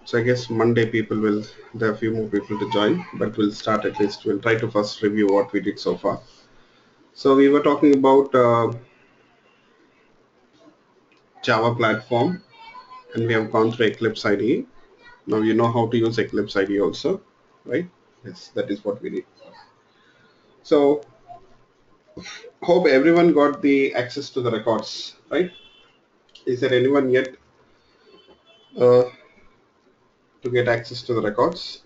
So I guess Monday there are a few more people to join, but we'll start at least. We'll try to first review what we did so far. So we were talking about Java platform, and we have gone through Eclipse IDE. Now you know how to use Eclipse IDE also, right? Yes, that is what we did. So hope everyone got the access to the records, right? Is there anyone yet uh, to get access to the records?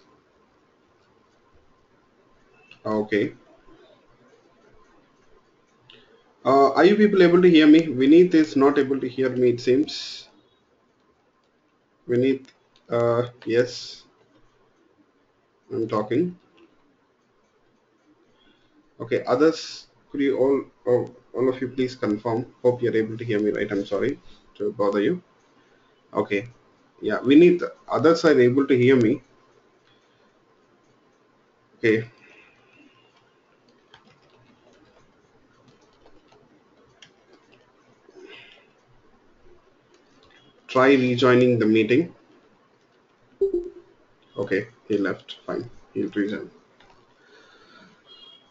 Okay. Are you people able to hear me? Vineet is not able to hear me, it seems. Vineet, yes, I'm talking. Okay, others, could you all of you please confirm? Hope you're able to hear me right. I'm sorry to bother you. Okay, yeah, Vineet, others are able to hear me. Okay, try rejoining the meeting. Okay, he left. Fine, he'll rejoin.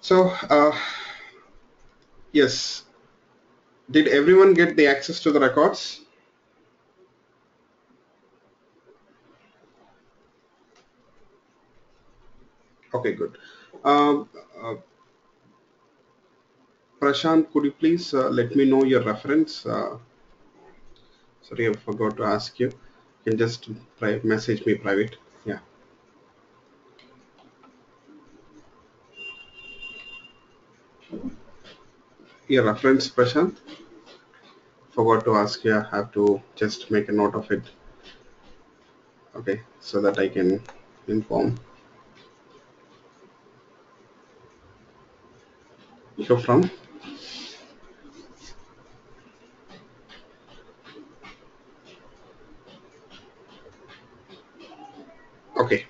So, yes, did everyone get the access to the records? Okay, good. Um, uh, Prashant, could you please let me know your reference? Sorry, I forgot to ask you. You can just message me private. Yeah. Your reference, Prashant? Forgot to ask you. I have to just make a note of it. Okay, so that I can inform. You're from? Okay.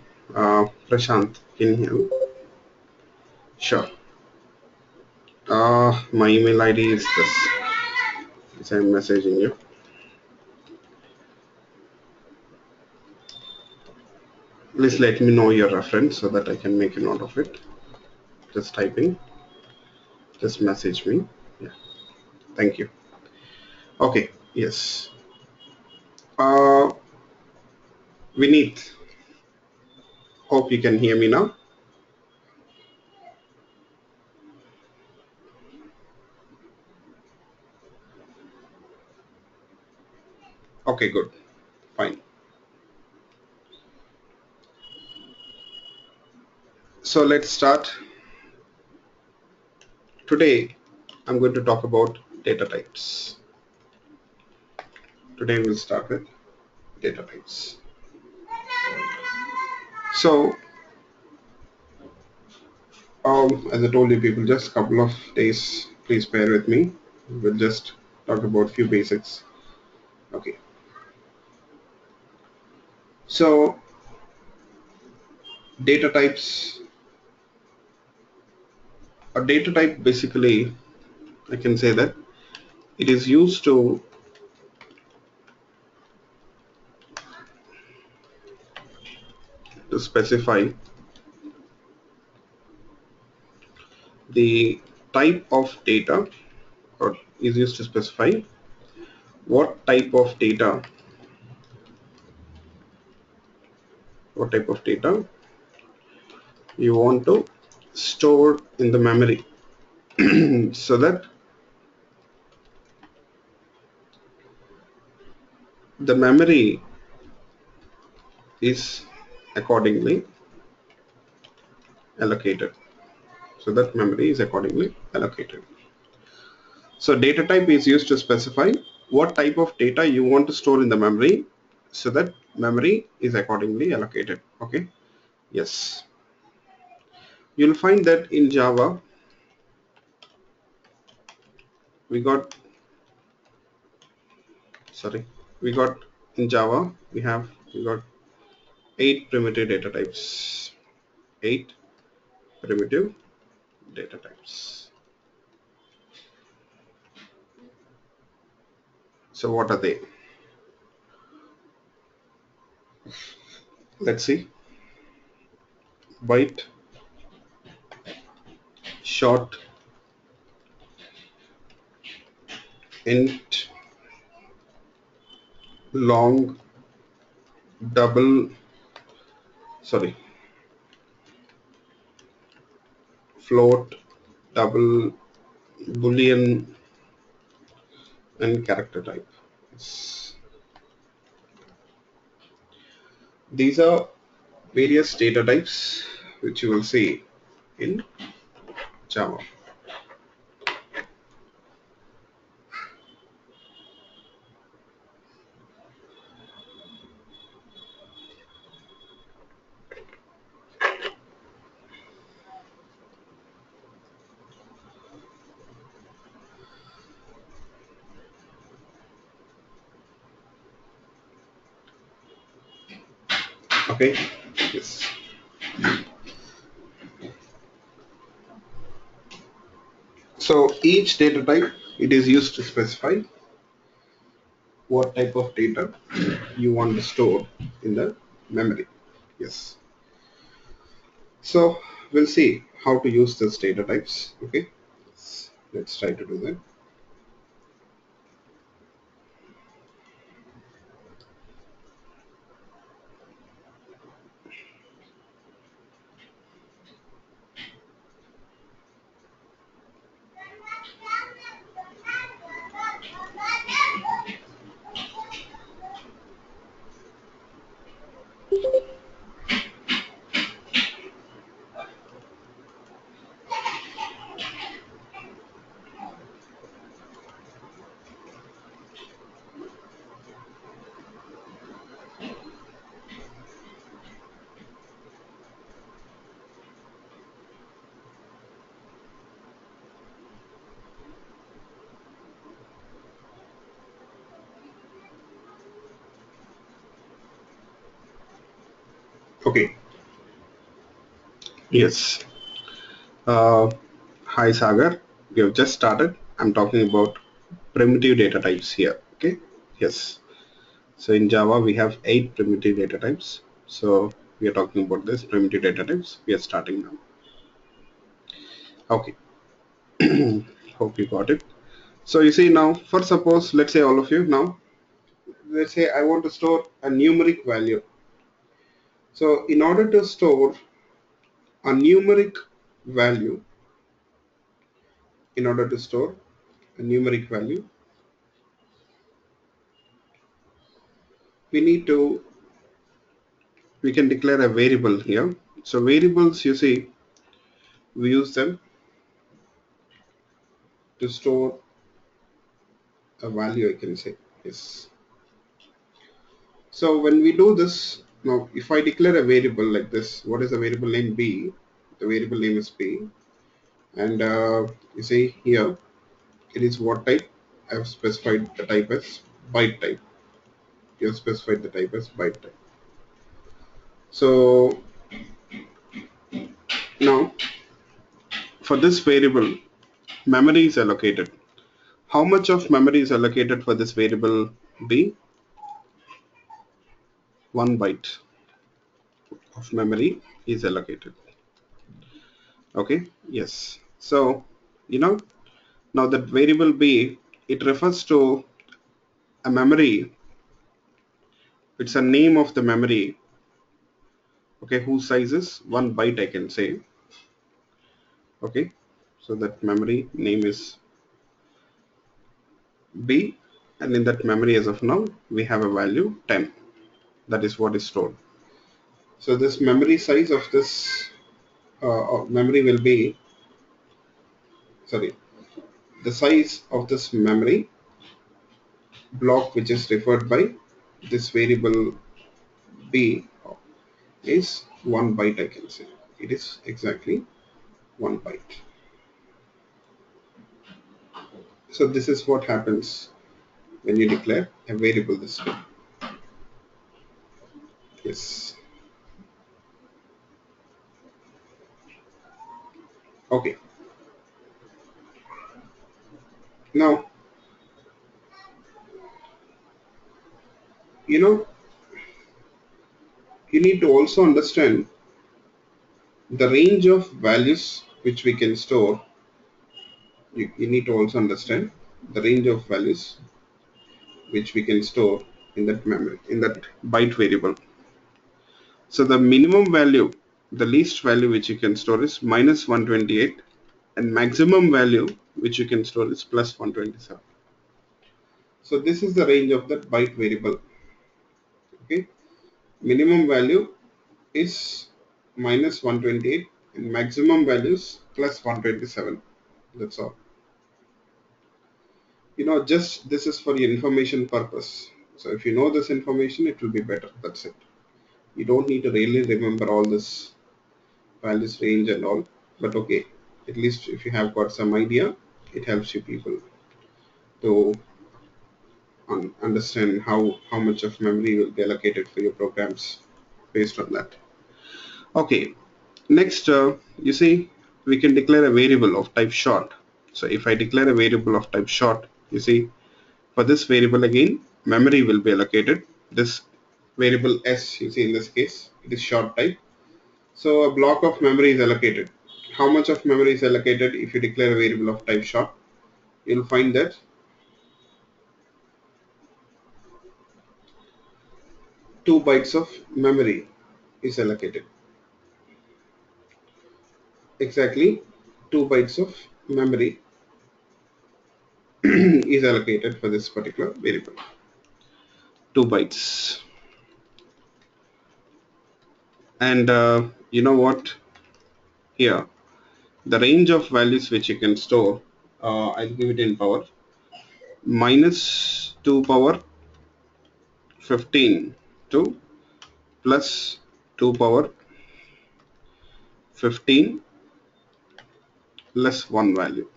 Prashant, can you hear me? Sure. My email ID is this. Which I'm messaging you. Please let me know your reference so that I can make a note of it. Just typing. Just message me. Yeah. Thank you. Okay. Yes. Uh, Vineet, hope you can hear me now. Okay, good. Fine. So let's start. Today, I'm going to talk about data types. Today, we'll start with data types. So, as I told you people, just a couple of days, please bear with me. We'll just talk about few basics. Okay. So, data types. A data type basically, I can say that it is used to specify the type of data, or is used to specify what type of data you want to store in the memory so that the memory is accordingly allocated. So that memory is accordingly allocated. So data type is used to specify what type of data you want to store in the memory so that memory is accordingly allocated. Okay. Yes. You'll find that in Java we got sorry we got in Java we got 8 primitive data types. 8 primitive data types. So what are they? Let's see. Byte, short, int, long, double, sorry, float, double, boolean, and character type. Yes. These are various data types which you will see in Java. Okay. Yes. So each data type, it is used to specify what type of data you want to store in the memory. Yes. So we'll see how to use these data types. Okay. Let's try to do that. Okay. Yes. Uh, Hi Sagar. We have just started. I'm talking about primitive data types here. Okay. Yes. So in Java we have 8 primitive data types. So we are talking about this primitive data types. We are starting now. Okay. Hope you got it. So you see now, for suppose, let's say all of you now, let's say I want to store a numeric value. So in order to store a numeric value, in order to store a numeric value, we need to, we can declare a variable here. So variables, you see, we use them to store a value, I can say. Yes. So when we do this, now if I declare a variable like this, what is the variable name B? The variable name is B. And you see here, it is what type? I have specified the type as byte type. You have specified the type as byte type. So now for this variable, memory is allocated. How much of memory is allocated for this variable B? 1 byte of memory is allocated. Okay, yes. So, you know, now that variable B, it refers to a memory. It's a name of the memory, okay, whose size is 1 byte, I can say. Okay, so that memory name is B, and in that memory as of now, we have a value 10. That is what is stored. So this memory size of this memory will be, sorry, the size of this memory block which is referred by this variable B is 1 byte, I can say. It is exactly 1 byte. So this is what happens when you declare a variable this way. Yes. Okay. Now, you know, you need to also understand the range of values which we can store. You need to also understand the range of values which we can store in that memory, in that byte variable. So the minimum value, the least value which you can store is minus 128, and maximum value which you can store is plus 127. So this is the range of that byte variable. Okay, minimum value is minus 128 and maximum values plus 127. That's all. Just this is for your information purpose. So if you know this information, it will be better. That's it. You don't need to really remember all this values range and all. But okay, at least if you have got some idea, it helps you people to understand how much of memory will be allocated for your programs based on that. Okay, next, you see, we can declare a variable of type short. So if I declare a variable of type short, you see, for this variable again, memory will be allocated. This variable s, you see, in this case, it is short type. So a block of memory is allocated. How much of memory is allocated if you declare a variable of type short? You'll find that 2 bytes of memory is allocated. Exactly 2 bytes of memory is allocated for this particular variable. 2 bytes. And you know what? Here, the range of values which you can store, I'll give it in power, minus 2 power 15 to plus 2 power 15 less 1 value.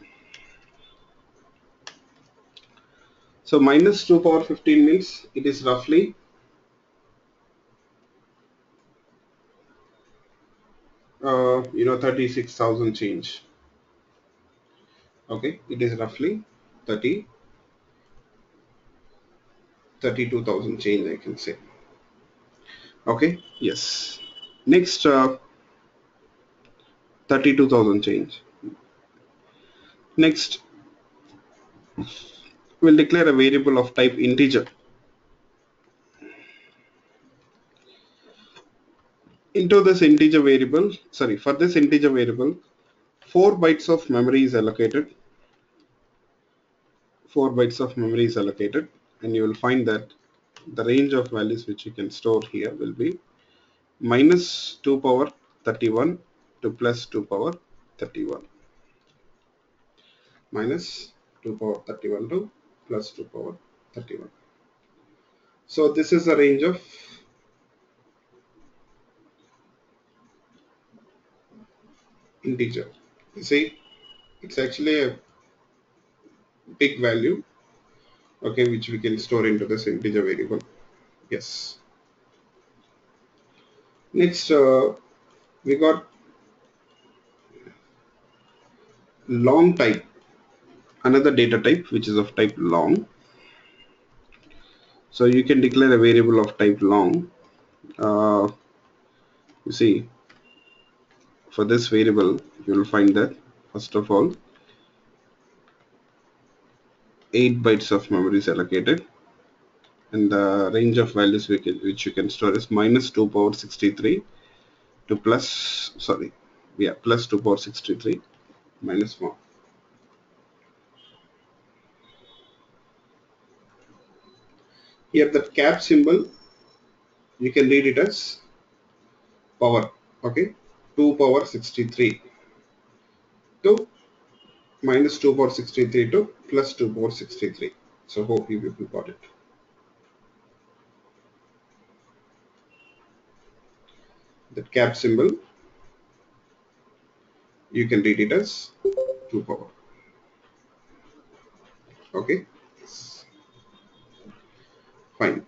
So minus 2 power 15 means it is roughly 36,000 change. Okay, it is roughly 32,000 change, I can say. Okay, yes. Next, 32,000 change. Next, we'll declare a variable of type integer. Into this integer variable, for this integer variable, 4 bytes of memory is allocated. 4 bytes of memory is allocated, and you will find that the range of values which you can store here will be minus 2 power 31 to plus 2 power 31. Minus 2 power 31 to plus 2 power 31. So this is the range of integer. You see, it's actually a big value, okay, which we can store into this integer variable. Yes. Next, we got long type, another data type which is of type long. So you can declare a variable of type long. You see, for this variable, you will find that first of all, 8 bytes of memory is allocated, and the range of values which you can store is minus 2 power 63 to plus 2 power 63 minus 1. Here the cap symbol, you can read it as power, okay, 2 power 63 to minus 2 power 63 to plus 2 power 63. So hope you people got it. That cap symbol, you can read it as 2 power. Okay, fine.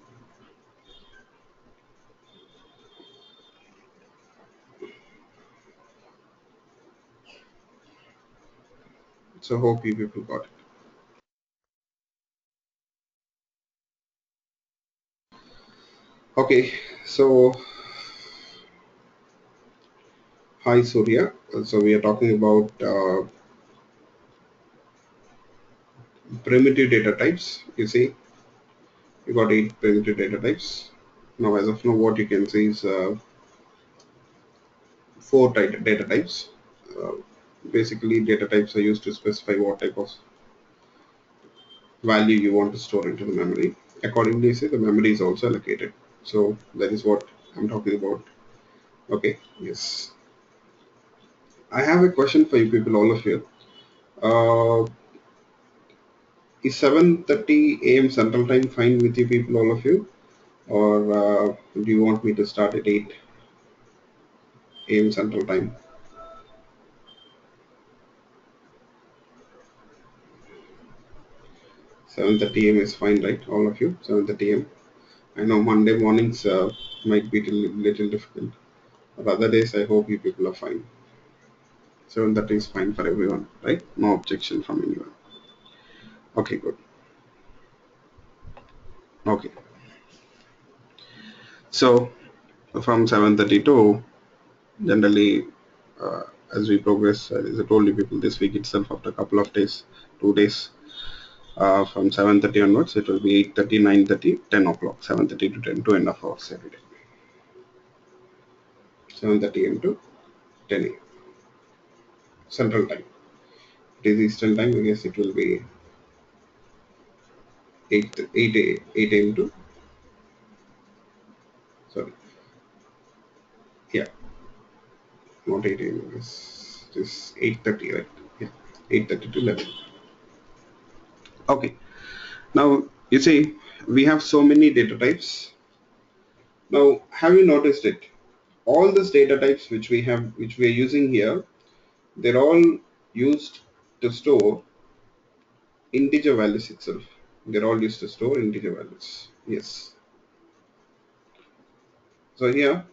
So hope you people got it. Okay, so Hi Surya. So we are talking about primitive data types. You see, you got 8 primitive data types. Now, as of now, what you can see is four data types. Uh, Basically, data types are used to specify what type of value you want to store into the memory. Accordingly, say the memory is also allocated. So that is what I'm talking about. Okay. Yes. I have a question for you people, all of you. Uh, is 7:30 a.m. Central Time fine with you people, all of you? Or do you want me to start at 8 a.m. Central Time? 7:30 a.m. is fine, right? All of you, 7:30 a.m. I know Monday mornings might be a little difficult, but other days I hope you people are fine. 7:30 is fine for everyone, right? No objection from anyone. Okay, good. Okay, so from 7:30 to generally as we progress, as I told you people, this week itself after a couple of days, 2 days, from 7:30 onwards, it will be 8:30, 9:30, 10 o'clock, 7:30 to 10, 2.5 hours every day. 7:30 a.m. to 10 a.m. Central Time. It is Eastern Time. I guess it will be 8 a.m. to, sorry, yeah, not 8 a.m. I guess it is 8:30, right? Yeah, 8:30 to 11. Okay. Now you see we have so many data types. Now have you noticed it? All these data types which we have, which we are using here, they're all used to store integer values itself. They're all used to store integer values. Yes. So here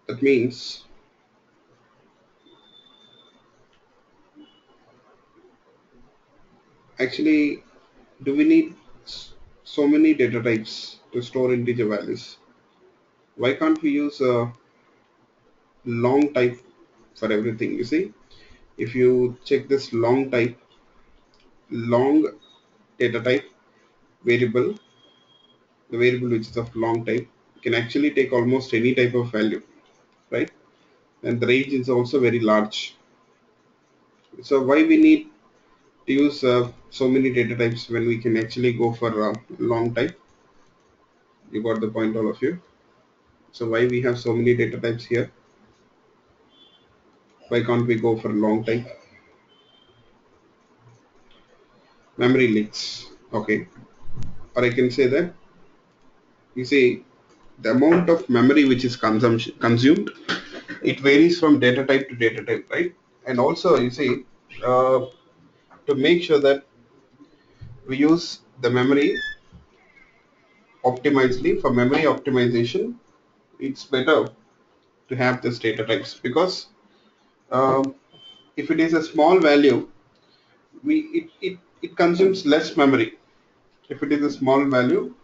that means actually, do we need so many data types to store integer values? Why can't we use a long type for everything? You see, if you check this long type, long data type variable, the variable which is of long type can actually take almost any type of value, right? And the range is also very large. So why we need to use so many data types when we can actually go for long type? You got the point, all of you. So why we have so many data types here? Why can't we go for long type? Memory leaks. Okay, or I can say that, you see, the amount of memory which is consumed, it varies from data type to data type, right? And also you see, uh, to make sure that we use the memory optimizedly, for memory optimization, it's better to have this data types, because um, if it is a small value, it consumes less memory. If it is a small value,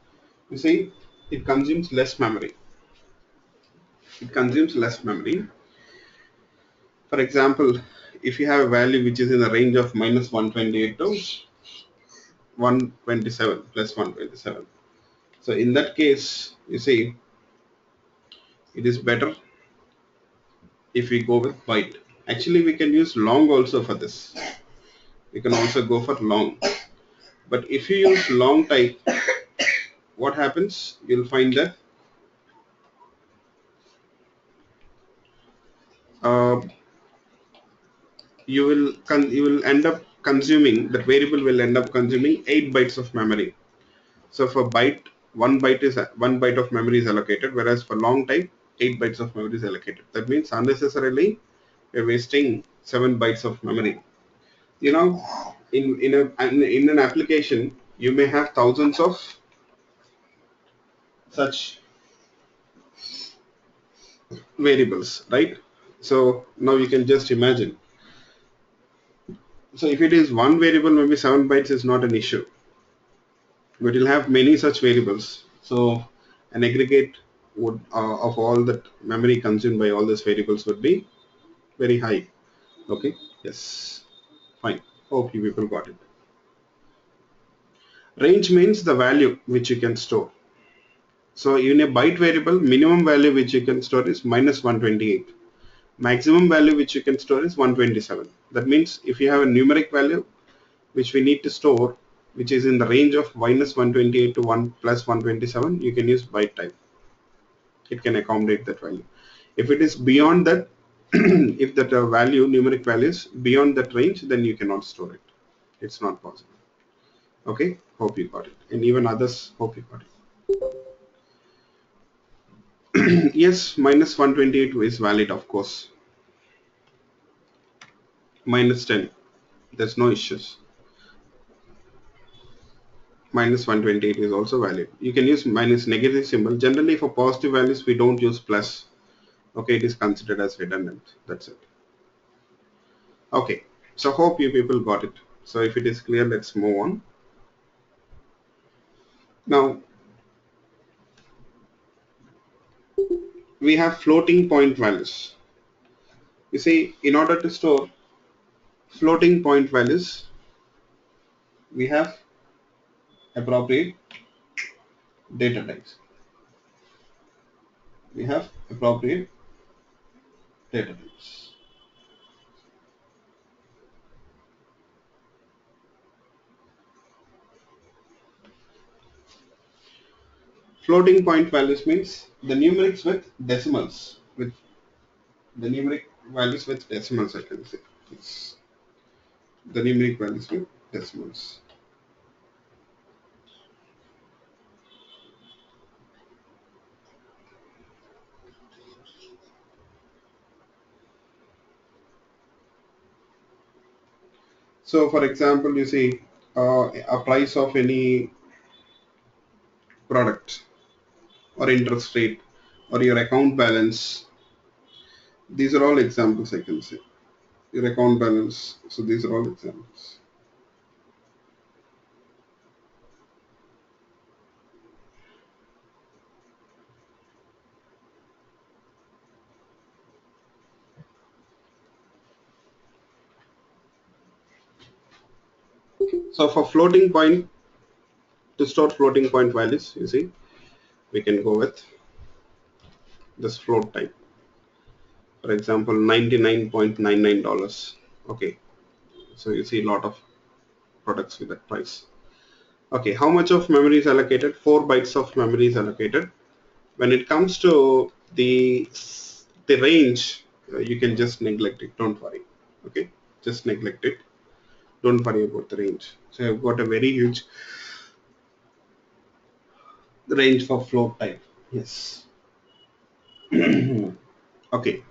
you see, it consumes less memory. It consumes less memory. For example, if you have a value which is in the range of minus 128 to 127, plus 127. So in that case, you see, it is better if we go with byte. Actually, we can use long also for this. We can also go for long. But if you use long type, what happens? You'll find that uh, you will end up consuming, that variable will end up consuming 8 bytes of memory. So for byte, 1 byte of memory is allocated, whereas for long type, 8 bytes of memory is allocated. That means unnecessarily we're wasting 7 bytes of memory. You know, in an application, you may have thousands of such variables, right? So now you can just imagine. So if it is one variable, maybe 7 bytes is not an issue, but you'll have many such variables. So an aggregate would of all that memory consumed by all these variables would be very high. Okay. Yes. Fine. Hope you people got it. Range means the value which you can store. So in a byte variable, minimum value which you can store is minus 128. Maximum value which you can store is 127. That means if you have a numeric value which we need to store, which is in the range of minus 128 to 1 plus 127, you can use byte type. It can accommodate that value. If it is beyond that, if that value, numeric value is beyond that range, then you cannot store it. It's not possible. Okay, hope you got it. And even others, hope you got it. Yes, minus 128 is valid, of course. Minus 10, there's no issues. Minus 128 is also valid. You can use minus negative symbol. Generally for positive values, we don't use plus. Okay, it is considered as redundant. That's it. Okay, so hope you people got it. So if it is clear, let's move on. Now, we have floating point values. You see, in order to store floating point values, we have appropriate data types. We have appropriate data types. Floating point values means the numerics with decimals, with the numeric values with decimals, I can say. It's the numeric values with decimals. So for example, you see a price of any product or interest rate or your account balance. These are all examples, I can say. Your account balance. So these are all examples. So for floating point, to store floating point values, you see, we can go with this float type. For example, $99.99. Okay, so you see a lot of products with that price. Okay, how much of memory is allocated? 4 bytes of memory is allocated. When it comes to the range, you can just neglect it. Don't worry. Okay, just neglect it. Don't worry about the range. So I've got a very huge range for float type. Yes. Okay.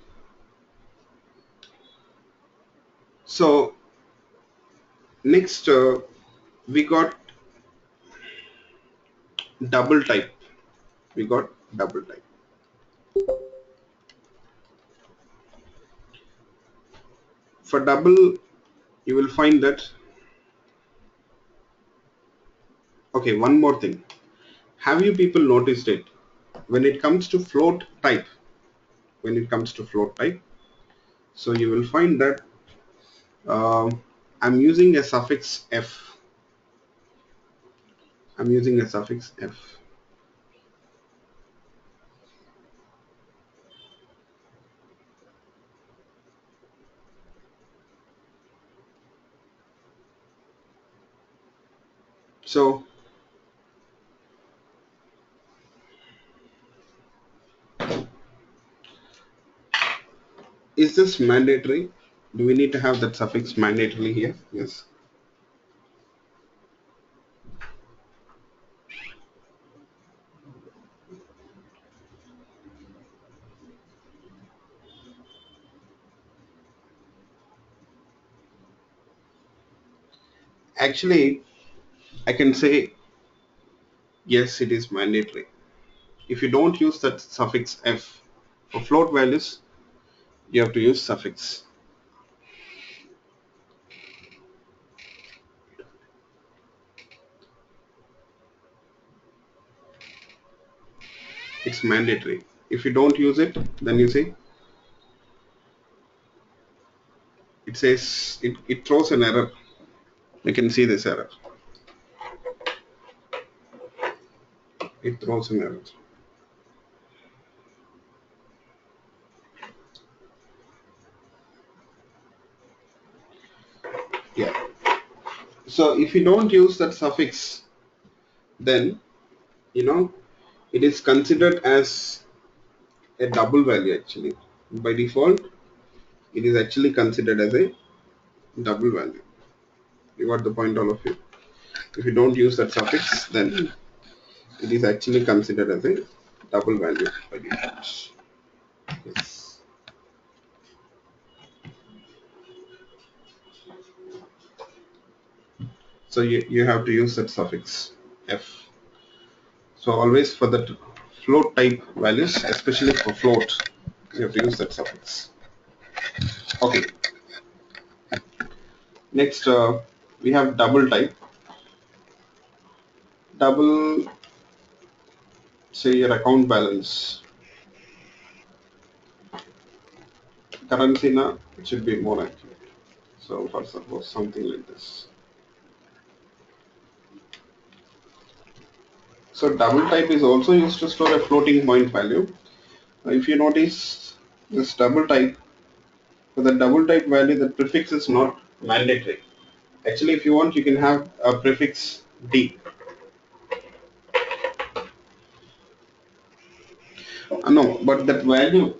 So next, we got double type. We got double type. For double, you will find that. Okay, one more thing. Have you people noticed it? When it comes to float type, when it comes to float type, so you will find that I'm using a suffix f. I'm using a suffix f. So is this mandatory? Do we need to have that suffix mandatorily here? Yes. Actually, I can say yes, it is mandatory. If you don't use that suffix f for float values, you have to use suffix. It's mandatory. If you don't use it, then you see it says it throws an error. You can see this error. It throws an error. Yeah. So if you don't use that suffix, then it is considered as a double value actually. By default, it is actually considered as a double value. You got the point, all of you? If you don't use that suffix, then it is actually considered as a double value by default. Yes. So you have to use that suffix f. So always for the float type values, especially for float, you have to use that suffix. Okay. Next, we have double type. Double, say your account balance. Currency na, it should be more accurate. So for suppose something like this. So double type is also used to store a floating point value. If you notice this double type, for the double type value, the prefix is not mandatory. Actually, if you want, you can have a prefix D. No, but that value,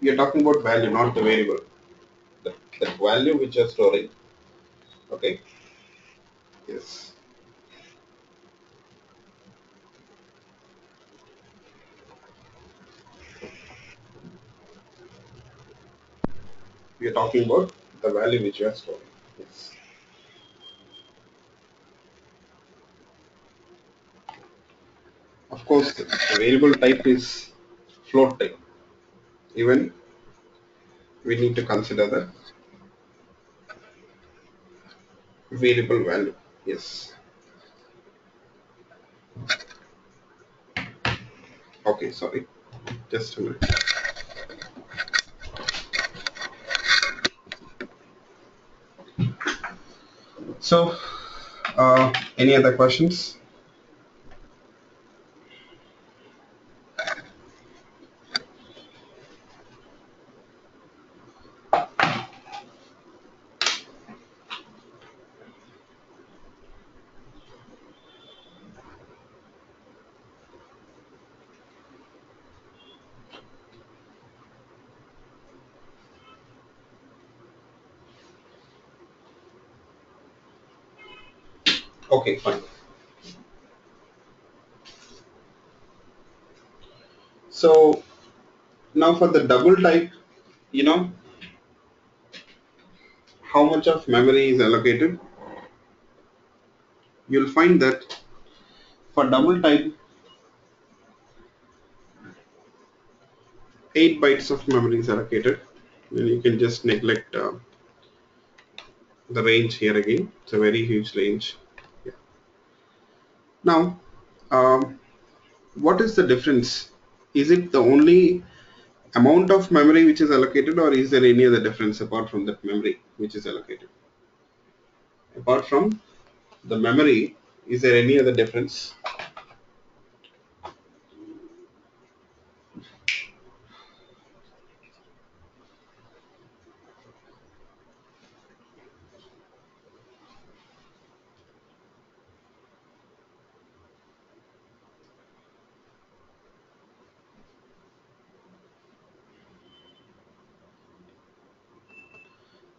we are talking about value, not the variable. That value which you are storing. Okay. Yes. We are talking about the value which you are storing. Yes. Of course, the variable type is float type. Even we need to consider the variable value. Yes. Okay, sorry. Just a minute. So, any other questions? Okay, fine. So now for the double type, how much of memory is allocated? You'll find that for double type, 8 bytes of memory is allocated. And you can just neglect the range here again. It's a very huge range. Yeah. Now, um, what is the difference? Is it the only amount of memory which is allocated, or is there any other difference apart from that memory which is allocated? Apart from the memory, is there any other difference?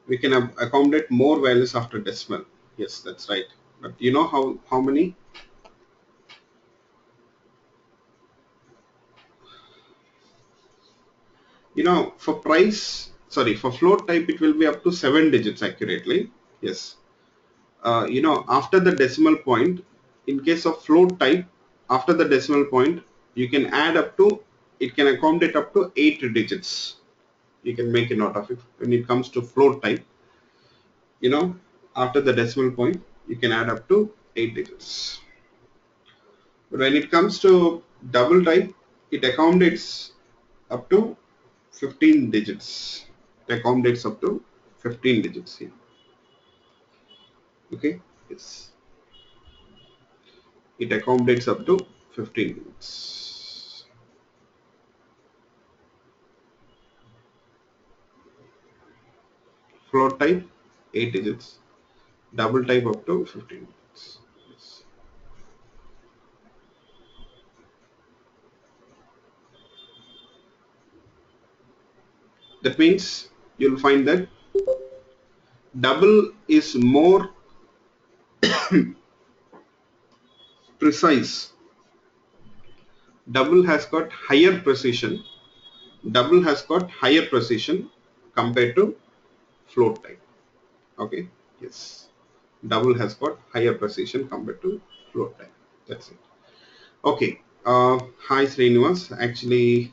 We can accommodate more values after decimal. Yes, that's right. But you know how many? For price, sorry, for float type, it will be up to 7 digits accurately. Yes. After the decimal point, in case of float type, after the decimal point, you can add up to, it can accommodate up to 8 digits. You can make a note of it. When it comes to float type, after the decimal point, you can add up to 8 digits. But when it comes to double type, it accommodates up to 15 digits. It accommodates up to 15 digits here. Okay, yes, it accommodates up to 15 digits. Float type 8 digits, double type up to 15 digits. Yes. That means you'll find that double is more precise. Double has got higher precision. Double has got higher precision compared to float type. Okay, yes. Double has got higher precision compared to float type. That's it. Okay. Hi Srinivas. Actually,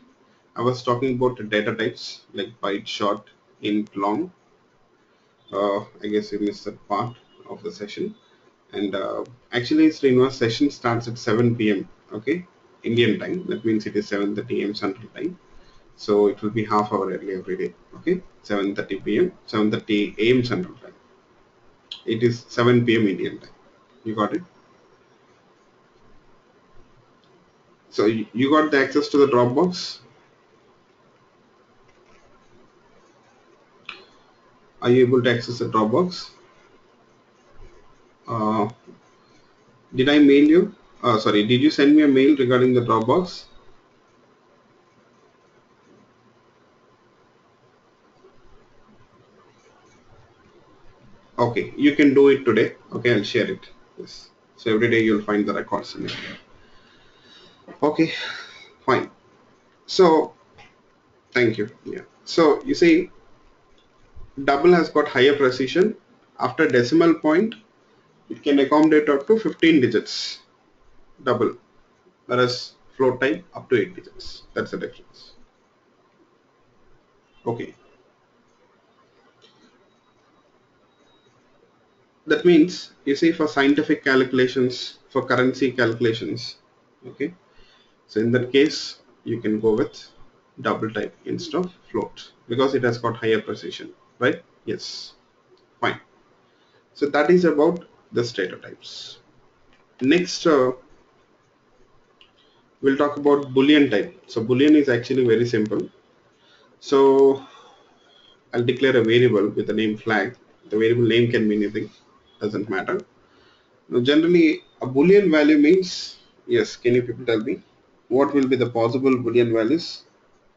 I was talking about the data types like byte, short, int, long. I guess you missed that part of the session. And actually, Srinivas, session starts at 7 p.m. Okay, Indian time. That means it is 7:30 a.m. Central time. So it will be half hour early every day. Okay, 7:30 p.m. 7:30 a.m. Central time. It is 7 p.m. Indian time. You got it. So you got the access to the Dropbox. Are you able to access the Dropbox? Uh, did I mail you? Sorry, did you send me a mail regarding the Dropbox? Okay, you can do it today. Okay, I'll share it. Yes. So every day you'll find the records in it. Okay, fine. So thank you. Yeah. So you see, double has got higher precision. After decimal point, it can accommodate up to 15 digits. Double, whereas float type up to 8 digits. That's the difference. Okay. That means you see for scientific calculations, for currency calculations. Okay. So in that case, you can go with double type instead of float because it has got higher precision, right? Yes, fine. So that is about the data types. Next, we'll talk about Boolean type. So Boolean is actually very simple. So I'll declare a variable with the name flag. The variable name can be anything, doesn't matter. Now, generally, a Boolean value means, yes, can you people tell me what will be the possible Boolean values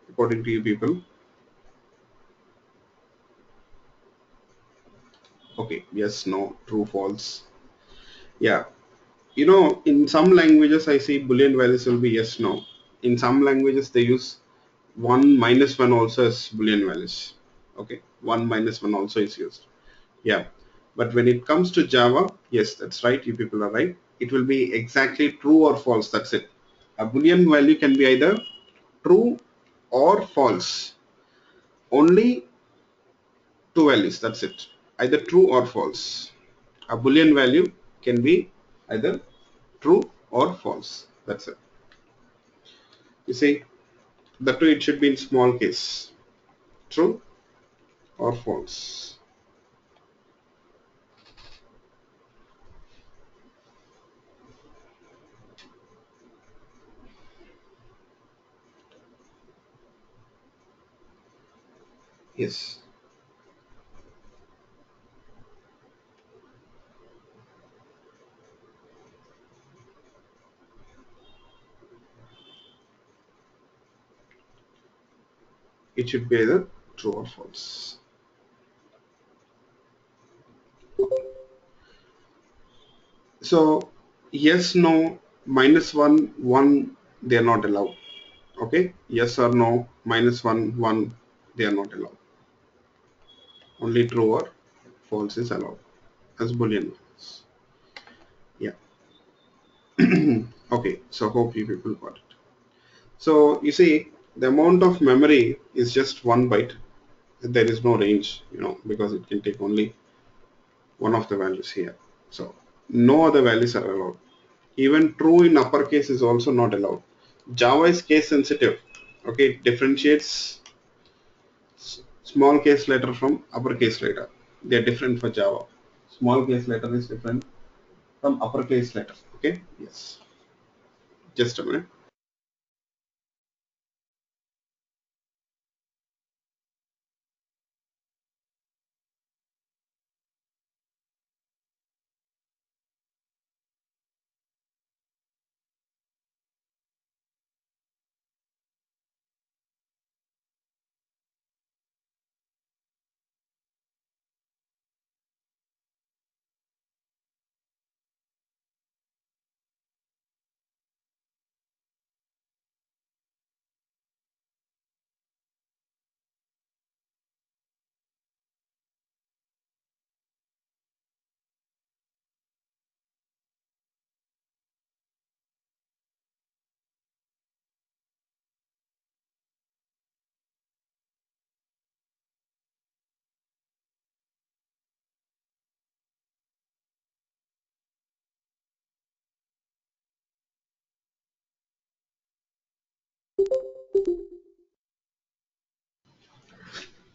according to you people? Okay, yes, no, true, false. Yeah, you know, in some languages I see Boolean values will be yes, no. In some languages they use 1 minus 1 also as Boolean values. Okay, 1 minus 1 also is used. Yeah, but when it comes to Java, yes, that's right, you people are right. It will be exactly true or false, that's it. A Boolean value can be either true or false. Only two values, that's it. Either true or false. A Boolean value can be either true or false. That's it. You see, that way it should be in small case. True or false. Yes. It should be either true or false. So yes, no, minus one, one, they are not allowed. Okay. Yes or no, minus one, one, they are not allowed. Only true or false is allowed as Boolean values. Yeah. Okay. So hope you people got it. So you see, the amount of memory is just 1 byte. There is no range, you know, because it can take only one of the values here. So no other values are allowed. Even true in uppercase is also not allowed. Java is case sensitive. Okay, it differentiates small case letter from uppercase letter. They are different for Java. Small case letter is different from uppercase letter. Okay, yes. Just a minute.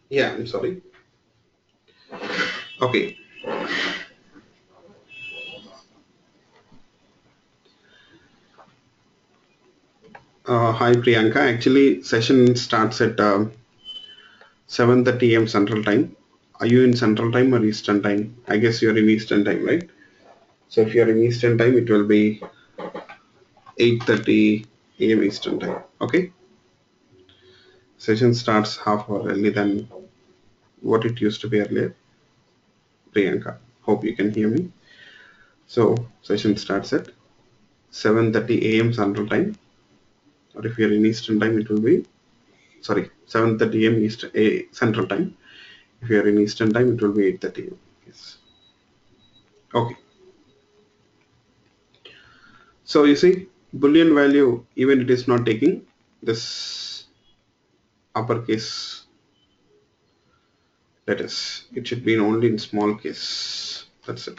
Yeah, I'm sorry. Okay. Hi Priyanka. Actually, session starts at 7:30 a.m. Central Time. Are you in Central Time or Eastern Time? I guess you're in Eastern Time, right? So if you're in Eastern Time, it will be 8:30 a.m. Eastern Time. Okay. Session starts half hour early than what it used to be earlier. Priyanka, hope you can hear me. So session starts at 7:30 a.m. Central Time, or if you're in Eastern Time, it will be 7:30 a.m. Central Time. If you're in Eastern Time, it will be 8:30 a.m. Yes. Okay. So you see, Boolean value, even it is not taking this uppercase letters. It should be only in small case. That's it.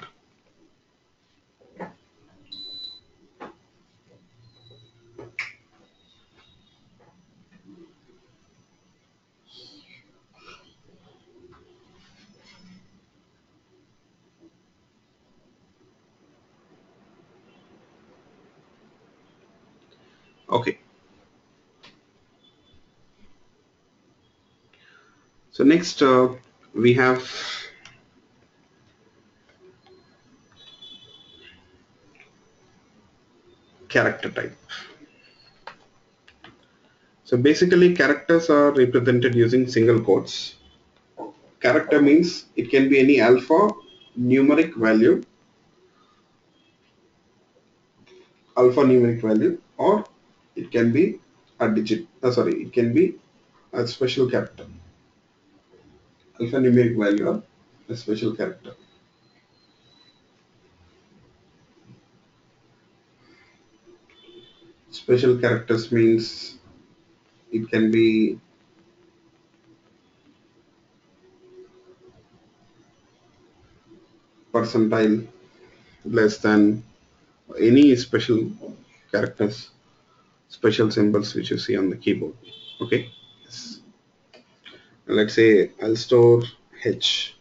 Okay. So next we have character type. So basically characters are represented using single quotes. Character means it can be any alphanumeric value, or it can be a digit. It can be a special character. Alphanumeric value or a special character. Special characters means it can be percentile, less than, any special characters, special symbols which you see on the keyboard. Okay. Yes. Let's say I'll store H.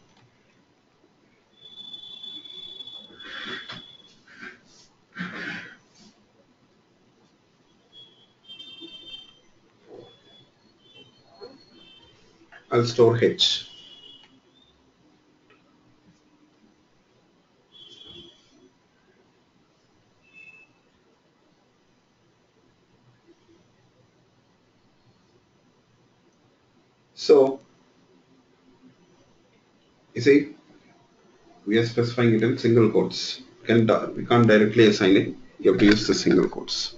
I'll store H. So you see, we are specifying it in single quotes. We can't directly assign it. You have to use the single quotes.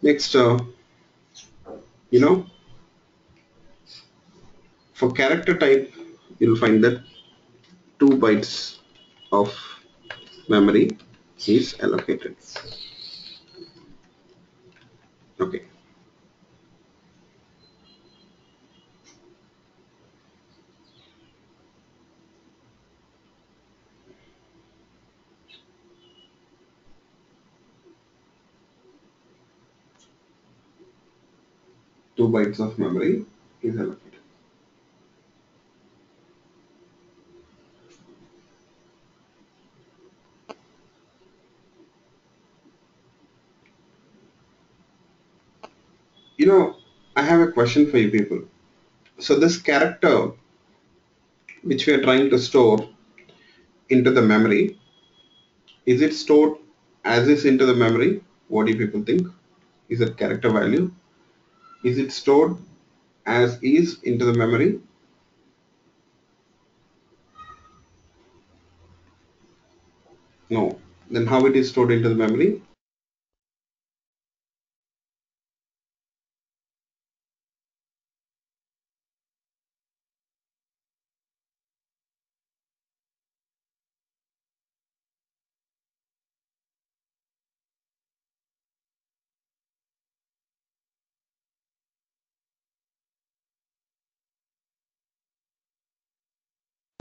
Next, you know, for character type, you'll find that 2 bytes of memory is allocated. Okay. 2 bytes of memory is allocated. I have a question for you people. So this character which we are trying to store into the memory, is it stored as is into the memory? What do you people think? Is it character value? Is it stored as is into the memory? No. Then how it is stored into the memory?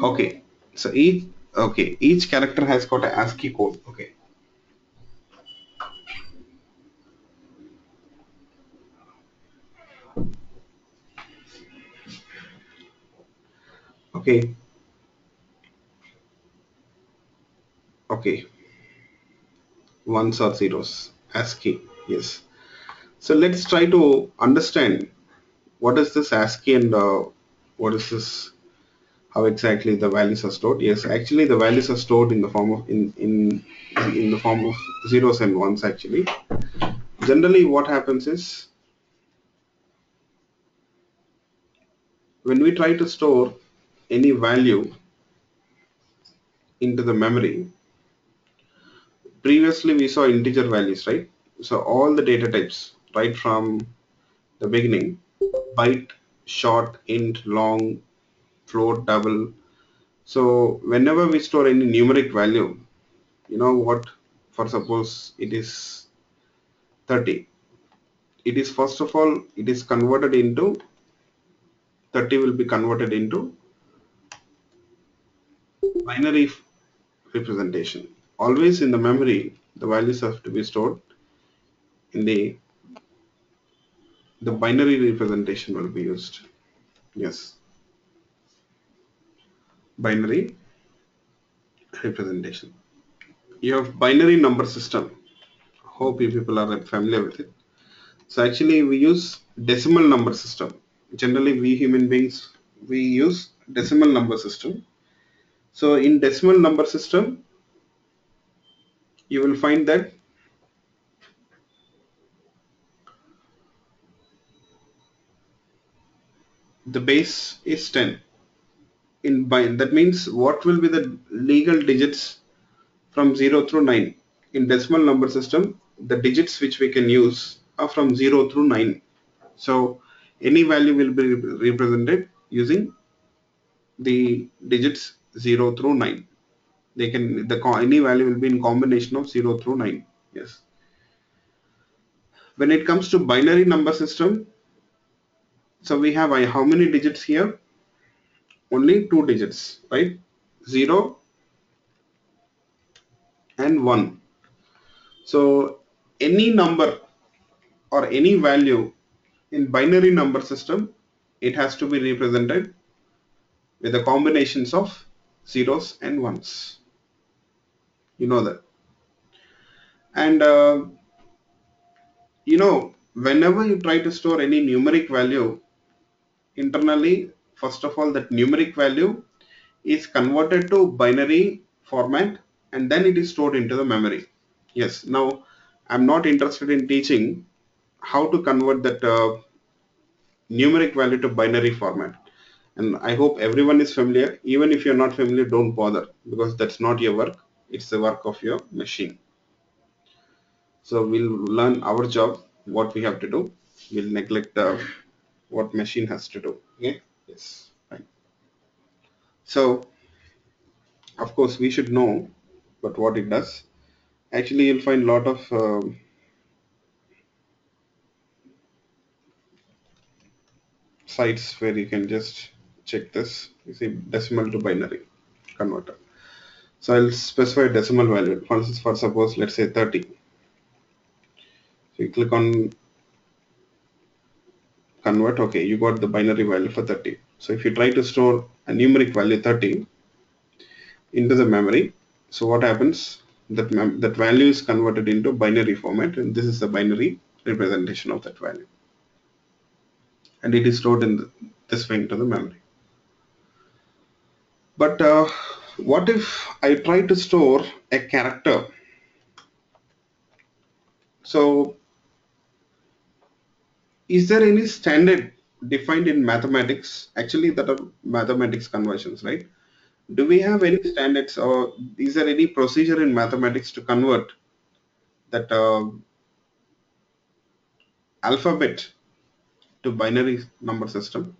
Okay. So each character has got a ASCII code. Okay. Okay. Okay. Ones or zeros. ASCII. Yes. So let's try to understand what is this ASCII and what is this, how exactly the values are stored. Yes, actually the values are stored in the form of in the form of zeros and ones. Actually, generally what happens is when we try to store any value into the memory, previously we saw integer values, right? So all the data types right from the beginning, byte, short, int, long, float, double. So whenever we store any numeric value, you know what, for suppose it is 30, it is first of all it is converted into 30 will be converted into binary representation. Always in the memory the values have to be stored in the binary representation will be used. Yes, binary representation. You have binary number system. Hope you people are familiar with it. So actually we use decimal number system. Generally we human beings, we use decimal number system. So in decimal number system you will find that the base is 10. That means what will be the legal digits from 0 through 9? In decimal number system, the digits which we can use are from 0 through 9. So any value will be represented using the digits 0 through 9. They can any value will be in combination of 0 through 9. Yes. When it comes to binary number system, so we have how many digits here? Only two digits, right? 0 and 1. So any number or any value in binary number system, it has to be represented with the combinations of zeros and ones. You know that. And whenever you try to store any numeric value internally, first of all, that numeric value is converted to binary format and then it is stored into the memory. Yes, now I'm not interested in teaching how to convert that numeric value to binary format. And I hope everyone is familiar. Even if you're not familiar, don't bother because that's not your work. It's the work of your machine. So we'll learn our job, what we have to do. We'll neglect what machine has to do. Okay? Yes. Fine. So of course we should know, but what it does. Actually, you'll find a lot of sites where you can just check this. You see decimal to binary converter. So I'll specify decimal value. For suppose let's say 30. So you click on convert, okay, you got the binary value for 30. So if you try to store a numeric value 30 into the memory, so what happens? That value is converted into binary format, and this is the binary representation of that value, and it is stored in this way into the memory. But what if I try to store a character? So is there any standard defined in mathematics? Actually, that are mathematics conversions, right? Do we have any standards, or is there any procedure in mathematics to convert that alphabet to binary number system?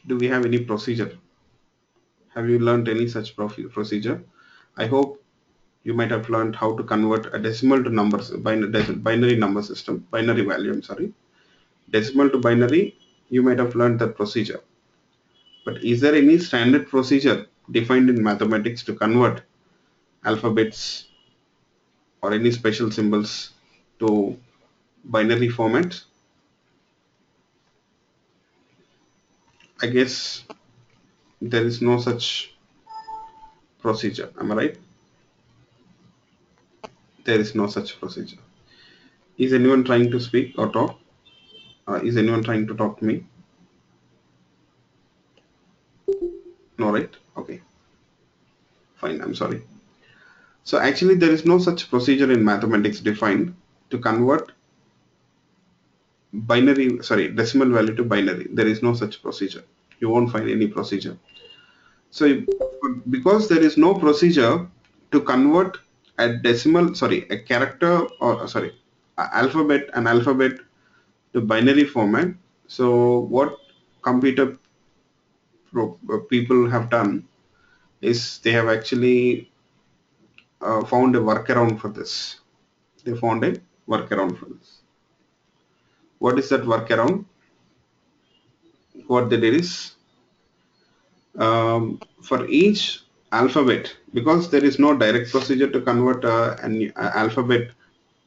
Do we have any procedure? Have you learned any such procedure? I hope you might have learned how to convert a decimal to numbers, binary number system, binary value, I'm sorry. Decimal to binary, you might have learned that procedure. But is there any standard procedure defined in mathematics to convert alphabets or any special symbols to binary format? I guess there is no such procedure. Am I right? There is no such procedure. Is anyone trying to speak or talk? Is anyone trying to talk to me? No, right? Okay, fine. I'm sorry. So actually, there is no such procedure in mathematics defined to convert decimal value to binary. There is no such procedure. You won't find any procedure. So because there is no procedure to convert a character, or sorry, an alphabet to binary format. So what computer people have done is they have actually found a workaround for this. They found a workaround for this. What is that workaround? What they did is, for each alphabet, because there is no direct procedure to convert an alphabet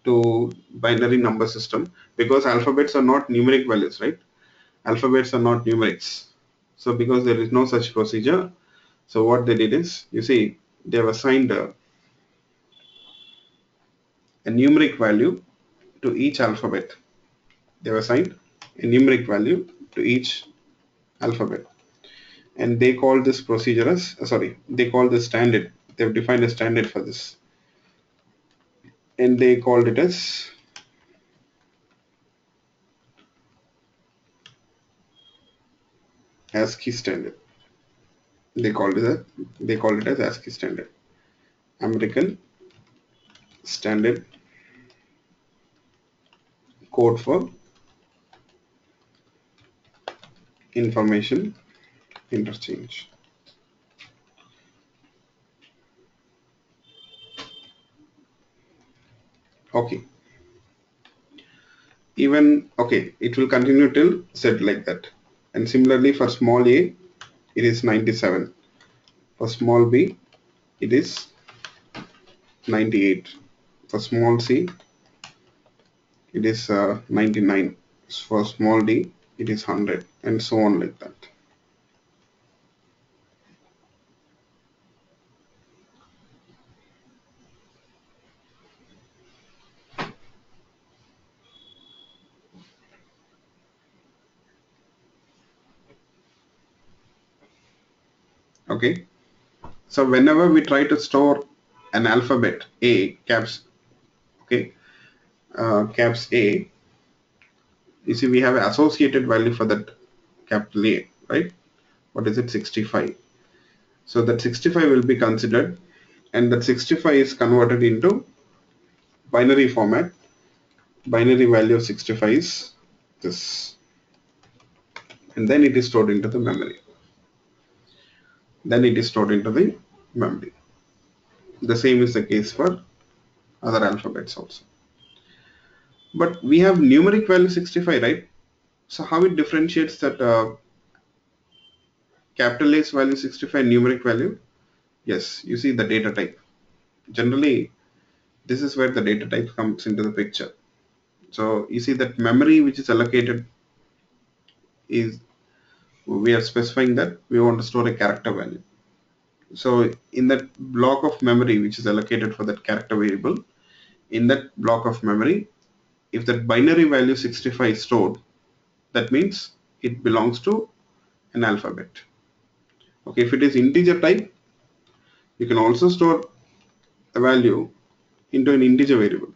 to binary number system, because alphabets are not numeric values, right? Alphabets are not numerics. So because there is no such procedure, so what they did is, you see, they have assigned a numeric value to each alphabet. They have assigned a numeric value to each alphabet, and they call this procedure as they call this standard. They've defined a standard for this, and they called it as ASCII standard. They called it as ASCII standard, American Standard Code for Information Interchange. Okay. Even okay, it will continue till Z like that. And similarly for small a, it is 97. For small b, it is 98. For small c, it is 99. For small d, it is 100, and so on like that. Okay. So whenever we try to store an alphabet A, caps, okay, caps A, you see we have an associated value for that capital A, right? What is it? 65. So that 65 will be considered, and that 65 is converted into binary format. Binary value of 65 is this, and then it is stored into the memory. The same is the case for other alphabets also. But we have numeric value 65, right? So how it differentiates that capital A's value 65 numeric value? Yes, you see the data type. Generally, this is where the data type comes into the picture. So you see that memory which is allocated is, we are specifying that we want to store a character value. So in that block of memory which is allocated for that character variable, in that block of memory, if that binary value 65 is stored, that means it belongs to an alphabet. Okay, if it is integer type, you can also store a value into an integer variable.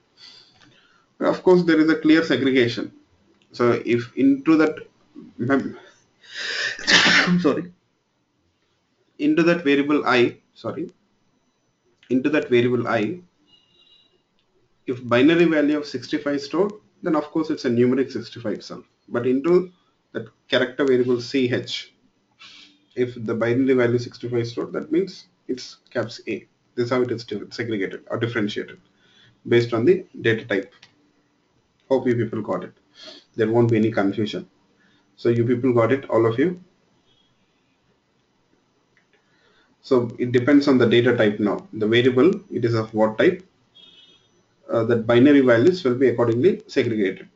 Of course, there is a clear segregation. So if into that I'm sorry, into that variable I, sorry, into that variable I, if binary value of 65 is stored, then of course it's a numeric 65 itself. But into that character variable ch, if the binary value 65 is stored, that means it's caps A. This is how it is segregated or differentiated based on the data type. Hope you people got it. There won't be any confusion. So you people got it, all of you. So it depends on the data type now. The variable, it is of what type, that binary values will be accordingly segregated.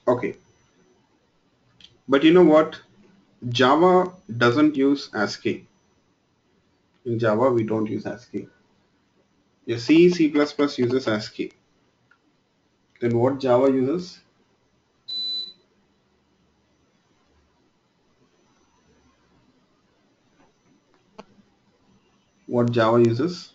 Okay. But you know what? Java doesn't use ASCII. In Java, we don't use ASCII. Yeah, C++ uses ASCII. Then what Java uses? What Java uses?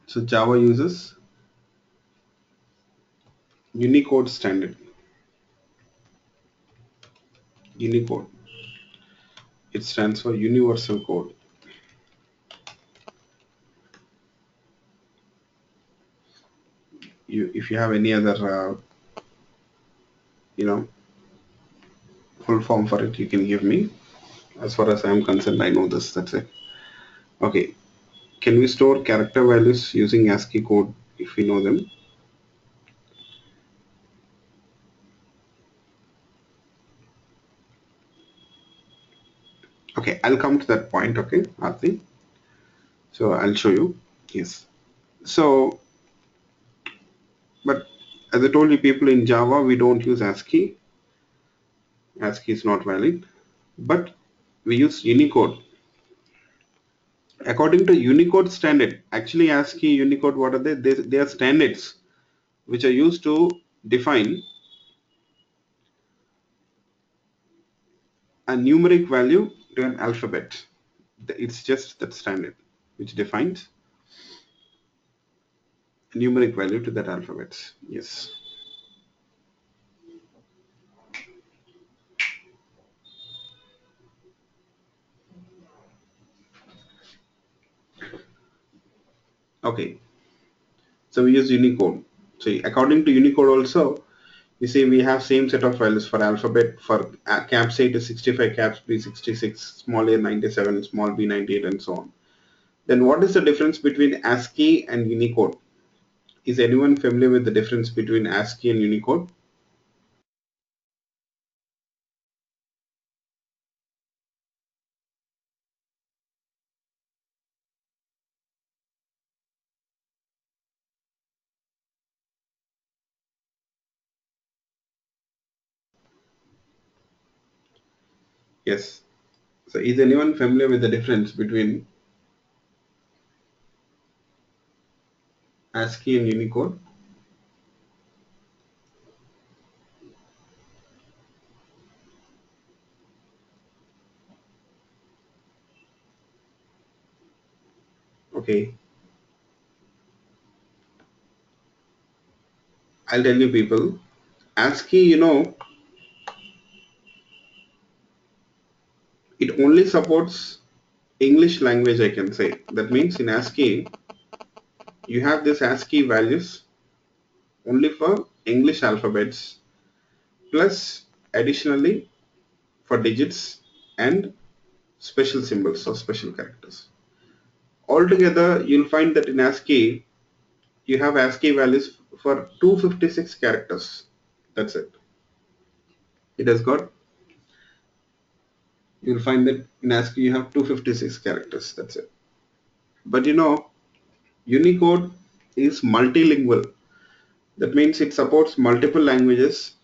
So Java uses Unicode standard. Unicode. It stands for Universal Code. If you have any other, you know, full form for it, you can give me. As far as I am concerned, I know this. That's it. Okay. Can we store character values using ASCII code if we know them? Okay, I'll come to that point. Okay, Aarti. So I'll show you. Yes. So, but as I told you, people in Java, we don't use ASCII. ASCII is not valid, but we use Unicode. According to Unicode standard, actually ASCII, Unicode, what are they? They are standards which are used to define a numeric value to an alphabet. It's just that standard which defines a numeric value to that alphabet. Yes. Okay. So we use Unicode. So according to Unicode also, you see we have same set of values for alphabet. For caps A it is 65, caps B 66, small a 97, small b 98, and so on. Then what is the difference between ASCII and Unicode? Is anyone familiar with the difference between ASCII and Unicode? Yes. So is anyone familiar with the difference between ASCII and Unicode? Okay. I'll tell you people. ASCII, it only supports English language, I can say. That means in ASCII, you have this ASCII values only for English alphabets, plus additionally for digits and special symbols or special characters. Altogether, you'll find that in ASCII, you have ASCII values for 256 characters. That's it. It has got you'll find that in ASCII you have 256 characters. That's it. But you know, Unicode is multilingual. That means it supports multiple languages,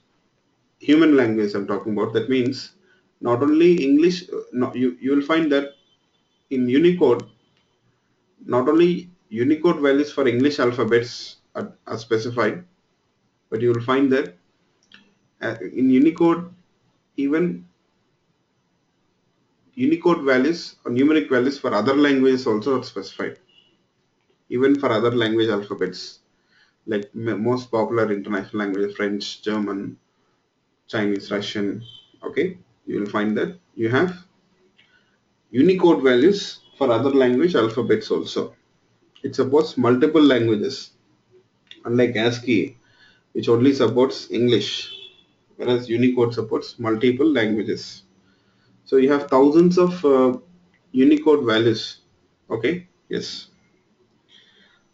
human language I'm talking about. That means not only English, no, you will find that in Unicode, not only Unicode values for English alphabets are specified, but you will find that in Unicode, even Unicode values or numeric values for other languages also are specified, even for other language alphabets, like most popular international languages, French, German, Chinese, Russian. Okay, you will find that you have Unicode values for other language alphabets also. It supports multiple languages, unlike ASCII, which only supports English, whereas Unicode supports multiple languages. So you have thousands of Unicode values. Okay, yes.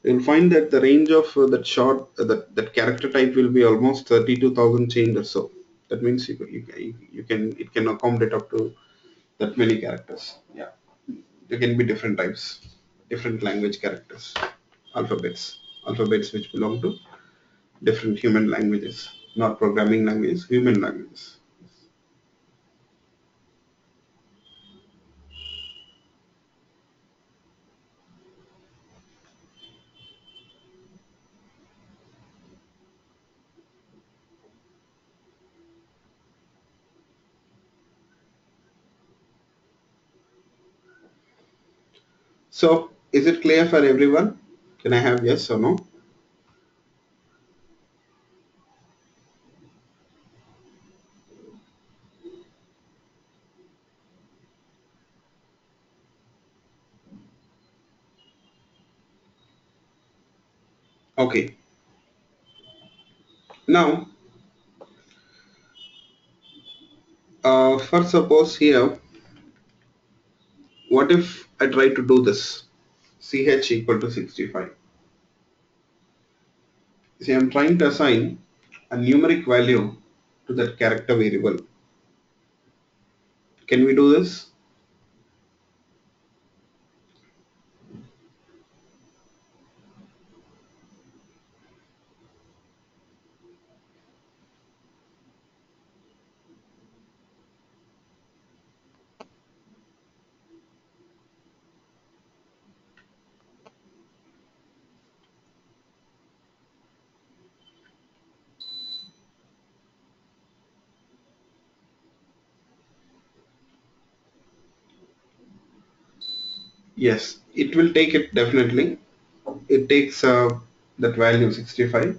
You'll find that the range of that character type will be almost 32,000 change or so. That means you can it can accommodate up to that many characters. Yeah, there can be different types, different language characters, alphabets which belong to different human languages, not programming languages, human languages. So, is it clear for everyone? Can I have yes or no? Okay. Now, first suppose here, what if I try to do this? CH equal to 65. See, I'm trying to assign a numeric value to that character variable. Can we do this? Yes, it will take it definitely. It takes that value 65.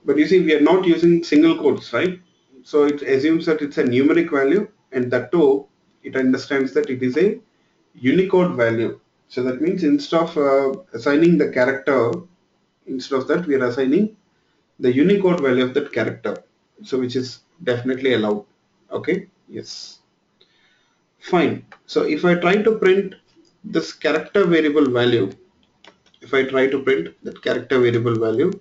But you see, we are not using single quotes, right? So it assumes that it's a numeric value, and that too, it understands that it is a Unicode value. So that means instead of assigning the character, instead of that, we are assigning the Unicode value of that character. So which is definitely allowed. Okay, yes, fine. So if I try to print this character variable value, if I try to print that character variable value,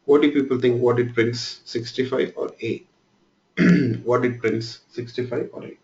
what do people think? What it prints, 65 or A? What it prints, 65 or A?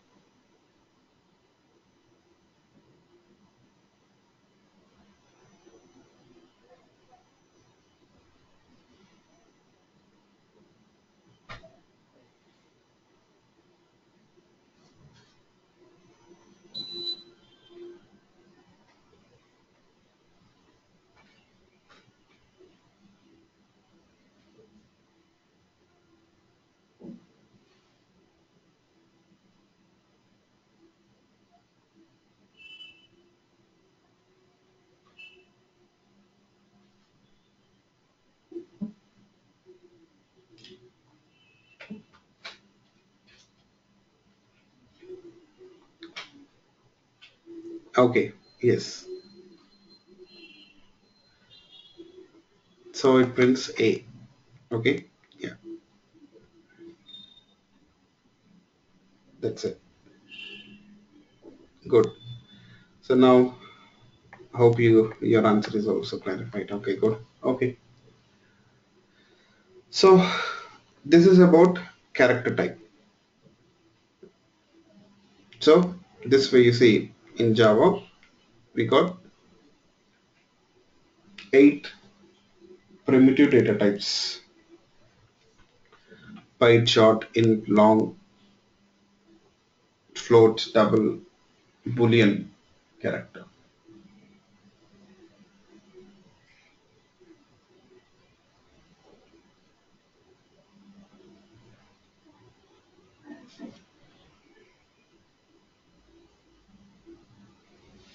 Okay, yes. So it prints A. Okay, yeah, that's it. Good. So now, hope your answer is also clarified. Okay, good. Okay. So this is about character type. So This way you see in Java we got 8 primitive data types: byte, short, int, long, float, double, boolean, character.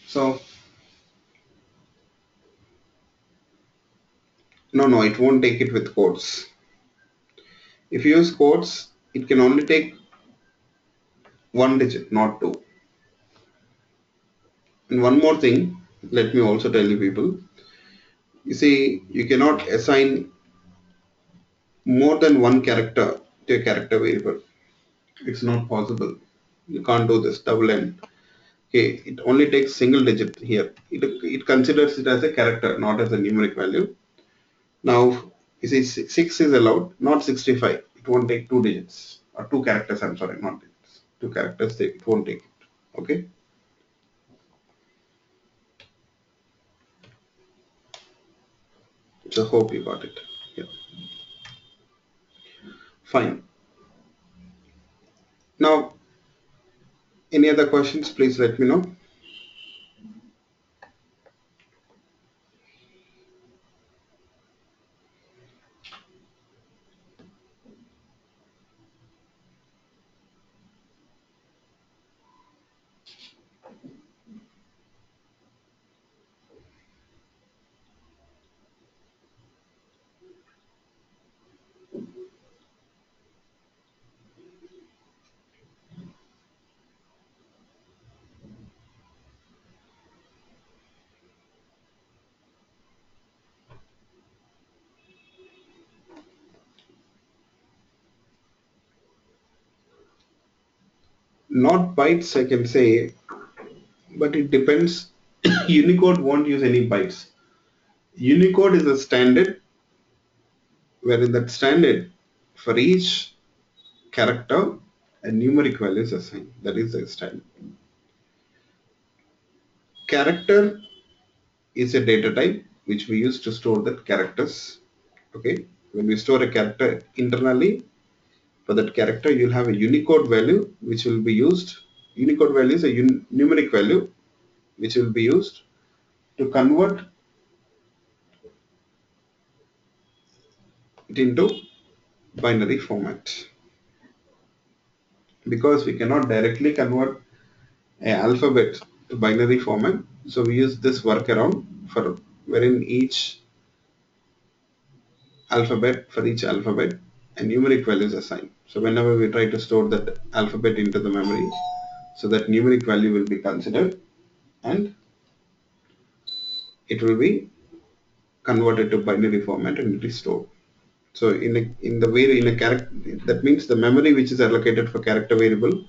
So no, it won't take it with quotes. If you use quotes, it can only take one digit, not two. And one more thing, let me also tell you people. You see, you cannot assign more than one character to a character variable. It's not possible. You can't do this double end. Okay, it only takes single digit here. It considers it as a character, not as a numeric value. Now, you see, 6 is allowed, not 65. It won't take two digits or two characters. I'm sorry, not digits. Two characters, it won't take it. Okay. So hope you got it. Yeah. Fine. Now, any other questions? Please let me know. Not bytes, I can say, but it depends. Unicode won't use any bytes. Unicode is a standard, where in that standard, for each character, a numeric value is assigned. That is the standard. Character is a data type which we use to store the characters. Okay, when we store a character internally, for that character you'll have a Unicode value which will be used. Unicode value is a numeric value which will be used to convert it into binary format. Because we cannot directly convert an alphabet to binary format, so we use this workaround for wherein for each alphabet a numeric value is assigned. So whenever we try to store that alphabet into the memory, so that numeric value will be considered and it will be converted to binary format and it is stored. So in the way in a character, that means the memory which is allocated for character variable,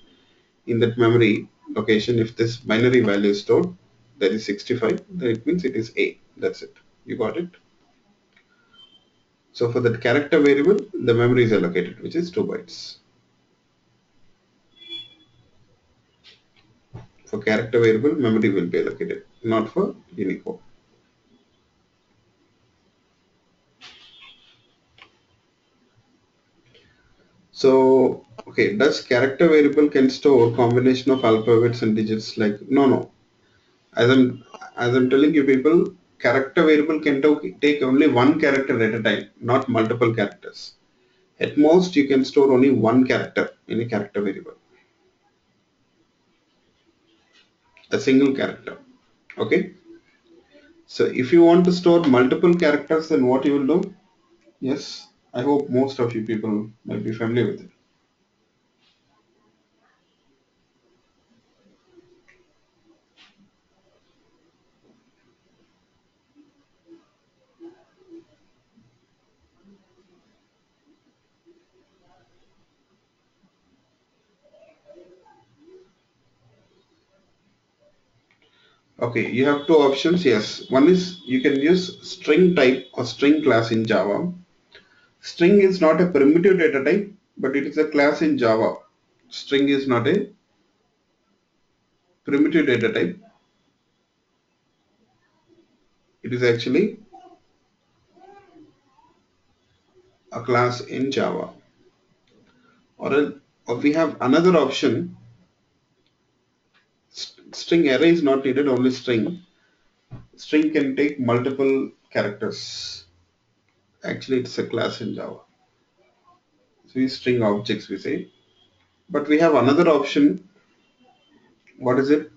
in that memory location, if this binary value is stored, that is 65, then it means it is A. That's it. You got it? So for that character variable, the memory is allocated, which is 2 bytes. For character variable, memory will be allocated, not for Unicode. So, okay, does character variable can store combination of alphabets and digits like, no. As I'm telling you people, character variable can take only one character at a time, not multiple characters. At most, you can store only one character in a character variable, a single character. Okay. So if you want to store multiple characters, then what you will do? Yes, I hope most of you people might be familiar with it. Okay, you have two options. Yes, one is you can use string type or string class in Java. String is not a primitive data type, but it is a class in Java. String is not a primitive data type, it is actually a class in Java. Or we have another option. String array is not needed, only string. String can take multiple characters. Actually, it's a class in Java. So we string objects, we say. But we have another option. What is it?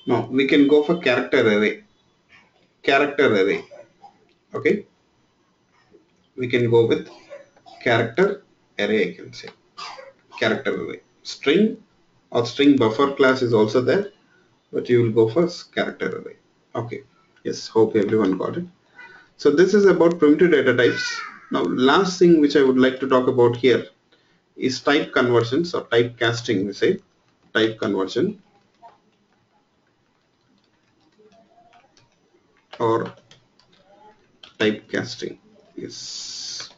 No, we can go for character array. Character array. Okay. We can go with character array, I can say. Character array. String or string buffer class is also there, but you will go for character array. Okay. Yes, hope everyone got it. So this is about primitive data types. Now last thing which I would like to talk about here is type conversions or type casting, we say. Type conversion or type casting. Yes.